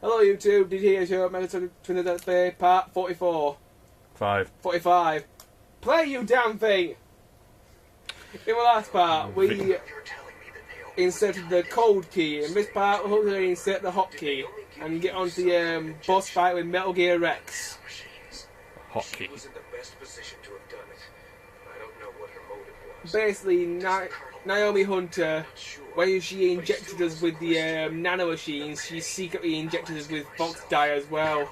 Hello YouTube, Dbtgamer show, Megaton Twin Death Bay, part 44. 45. Play, you damn thing! In the last part, we inserted the cold key. In this part, we'll hopefully insert the hot key and get on to the boss fight with Metal Gear Rex. Hot key. Basically, Naomi Hunter, when she injected us with the nano machines, she secretly injected us with Fox Dye as well.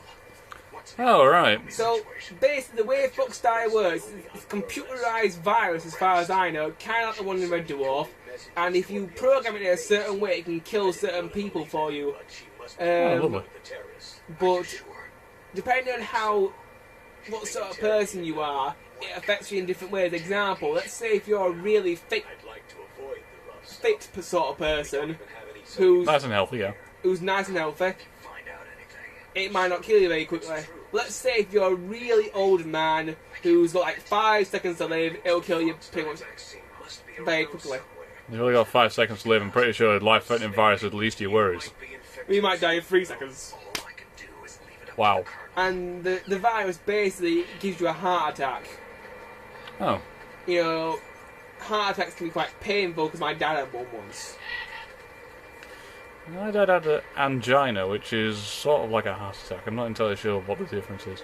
Oh, right. So, basically, the way Fox Dye works, it's a computerized virus as far as I know, kind of like the one in Red Dwarf, and if you program it in a certain way, it can kill certain people for you. Lovely. But, depending on what sort of person you are, it affects you in different ways. Example, let's say if you're a really fit sort of person who's nice and healthy, yeah. Who's nice and healthy, it might not kill you very quickly. Let's say if you're a really old man who's got like 5 seconds to live, it'll kill you pretty much very quickly. You've only got 5 seconds to live. I'm pretty sure a life-threatening virus is the least of your worries. You might die in 3 seconds. Wow. And the virus basically gives you a heart attack. Oh. You know, heart attacks can be quite painful because my dad had one once. My dad had an angina, which is sort of like a heart attack. I'm not entirely sure what the difference is.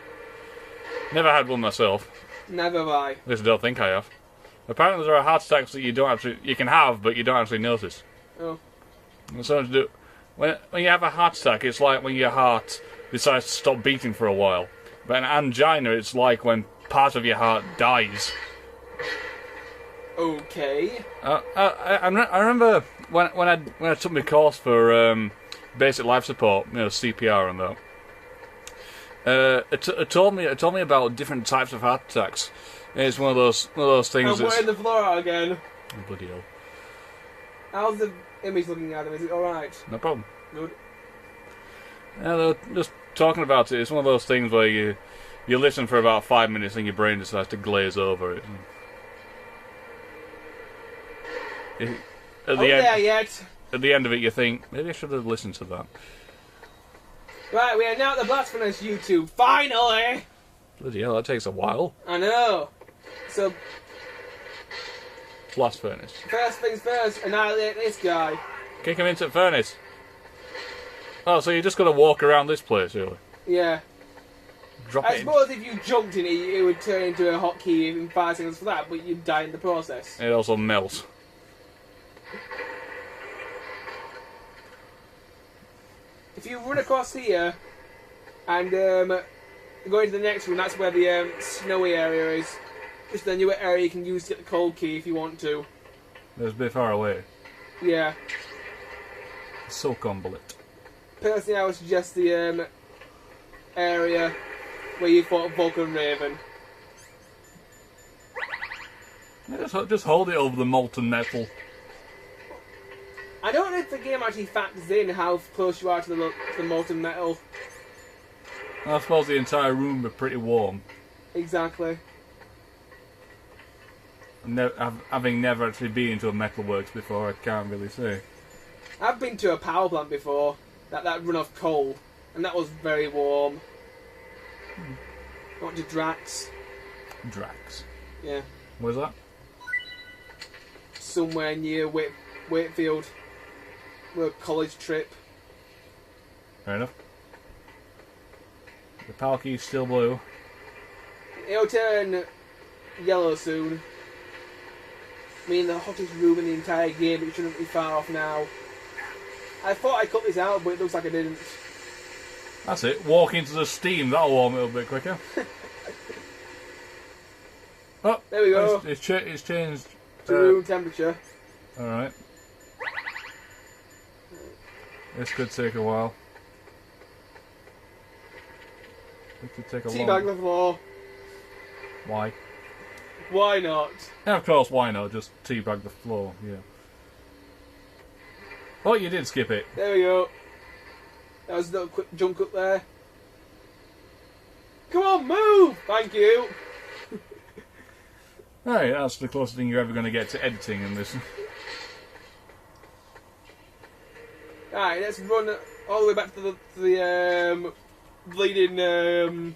Never had one myself. Never have I. At least I don't think I have. Apparently there are heart attacks that you can have, but you don't actually notice. Oh. It's something to do. When you have a heart attack, it's like when your heart decides to stop beating for a while. But an angina, it's like when part of your heart dies. Okay. I remember when I took my course for basic life support, you know, CPR and that. It told me about different types of heart attacks. And it's one of those things. And we're in the floor out again. Oh, bloody hell! How's the image looking at him? Is it all right? No problem. Good. Yeah, just talking about it. It's one of those things where you listen for about 5 minutes and your brain decides to glaze over it. At the end of it, you think, maybe I should have listened to that. Right, we are now at the blast furnace, YouTube. Finally! Bloody hell, that takes a while. I know. So, Blast furnace. first things first, annihilate this guy. Kick him into the furnace. Oh, so you're just going to walk around this place, really? Yeah. Drop I it in. suppose if you jumped in it would turn into a hotkey in 5 seconds for that, but you'd die in the process. It also melts. If you run across here and go into the next room, that's where the snowy area is. Just the newer area you can use to get the cold key if you want to. It's a bit far away. Yeah. Silicon bullet. Personally, I would suggest the area where you fought Vulcan Raven. Yeah, just hold it over the molten metal. I don't know if the game actually factors in how close you are to the molten metal. I suppose the entire room would be pretty warm. Exactly. Having never actually been into a metalworks before, I can't really say. I've been to a power plant before that run off coal, and that was very warm. Went to Drax. Drax. Yeah. Where's that? Somewhere near Wakefield. A college trip. Fair enough. The power key's still blue. It'll turn yellow soon. I mean, the hottest room in the entire game, but it shouldn't be far off now. I thought I cut this out, but it looks like I didn't. That's it. Walk into the steam, that'll warm it a bit quicker. Oh, there we go. It's changed to room temperature. Alright. This could take a while. It could take a long... Teabag the floor. Why? Why not? Yeah, of course, why not? Just teabag the floor, yeah. Oh, you did skip it. There we go. That was a little quick jump cut there. Come on, move! Thank you. Right, that's the closest thing you're ever going to get to editing in this. Alright, let's run all the way back to the bleeding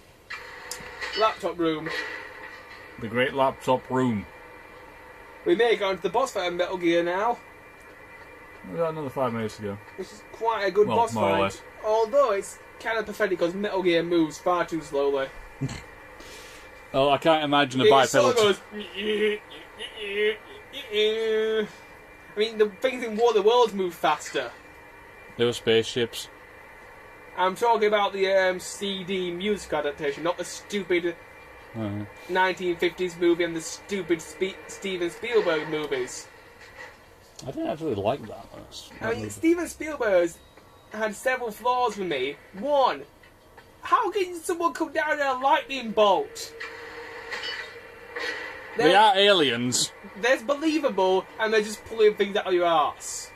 laptop room. The great laptop room. We may go into the boss fight of Metal Gear now. We got another 5 minutes to go. This is quite a good boss more or fight. less. Although it's kind of pathetic because Metal Gear moves far too slowly. Oh, I can't imagine a bipedal. Goes. I mean, the things in War of the Worlds move faster. There were spaceships. I'm talking about the CD music adaptation, not the stupid 1950s movie and the stupid Steven Spielberg movies. I didn't actually like that. I mean, Steven Spielberg had several flaws for me. One, how can someone come down in a lightning bolt? They are aliens. They're believable, and they're just pulling things out of your arse.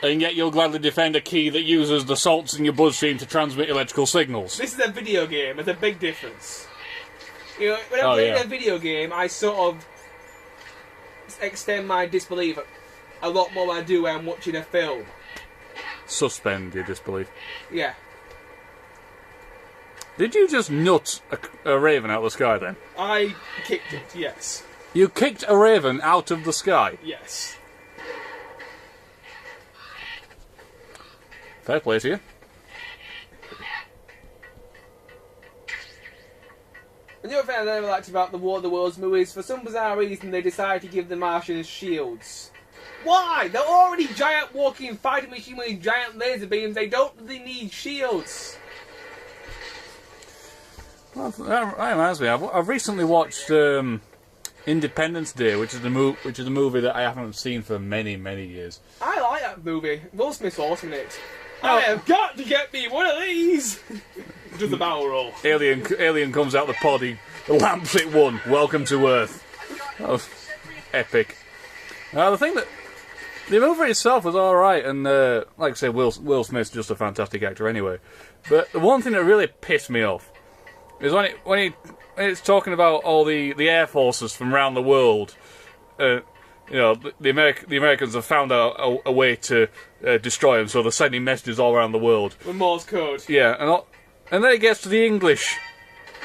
And yet you'll gladly defend a key that uses the salts in your bloodstream to transmit electrical signals. This is a video game. There's a big difference. You know, when I'm playing a video game, I sort of extend my disbelief a lot more than I do when I'm watching a film. Suspend your disbelief. Yeah. Did you just nut a raven out of the sky then? I kicked it, yes. You kicked a raven out of the sky? Yes. Fair play to you. And the other thing I never liked about the War of the Worlds movies, for some bizarre reason they decided to give the Martians shields. Why? They're already giant walking fighting machines with giant laser beams. They don't really need shields. Well, that reminds me. I've recently watched Independence Day, which is a movie that I haven't seen for many years. I like that movie. Will Smith's awesome in it. I have got to get me one of these. Does the barrel roll? Alien comes out the pod. He lamps it one. Welcome to Earth. That was epic. The thing that the movie itself was all right, and like I say, Will Smith's just a fantastic actor anyway. But the one thing that really pissed me off is when it's talking about all the air forces from around the world. You know, the Americans have found a way to destroy them, so they're sending messages all around the world. With Morse code. Yeah, and then it gets to the English.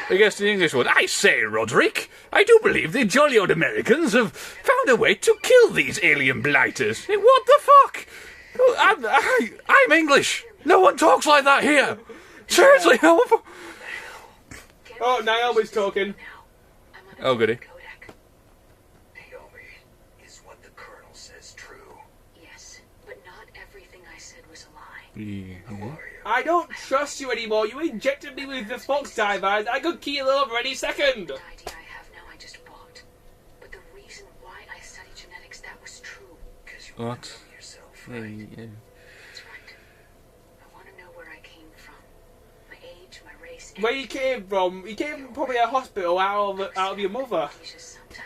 It gets to the English one. I say, Roderick, I do believe the jolly old Americans have found a way to kill these alien blighters. What the fuck? I'm English. No one talks like that here. Seriously. Oh, Naomi's talking. Oh, goody. Yeah. I don't trust you anymore. You injected me with the fox divers. I could keel over any second. The idea I have now I just bought. But the reason why I studied genetics, that was true. What? Yourself, right? Yeah. That's right. I want to know where I came from. My age, my race. Where you came from? You came from probably a hospital out of your mother.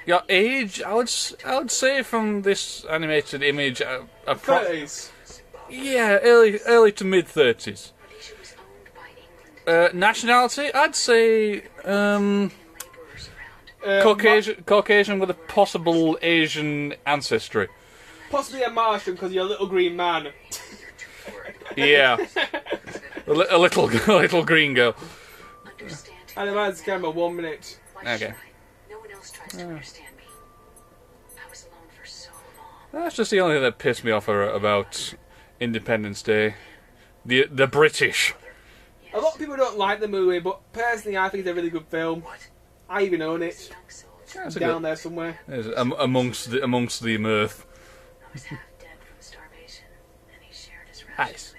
Your age? I would say from this animated image, 30s. Yeah, early to mid 30s. Nationality? I'd say Caucasian with a possible Asian ancestry. Possibly a Martian because you're a little green man. Yeah, a little green girl. And the man's camera 1 minute. Okay. No one else tries to understand me. I was alone for so long. That's just the only thing that pissed me off about Independence Day. The British. A lot of people don't like the movie, but personally I think it's a really good film. I even own it. It's down there somewhere. Amongst the mirth. I was half dead from starvation, and he shared his rations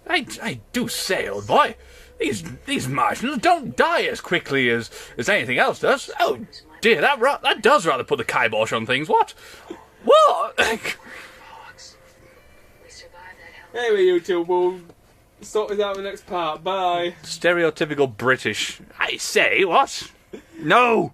with me. I do say, old boy, these Martians don't die as quickly as anything else does. Oh dear, that does rather put the kibosh on things. What? Anyway, you two, we'll sort this out in the next part. Bye. Stereotypical British. I say, what? No!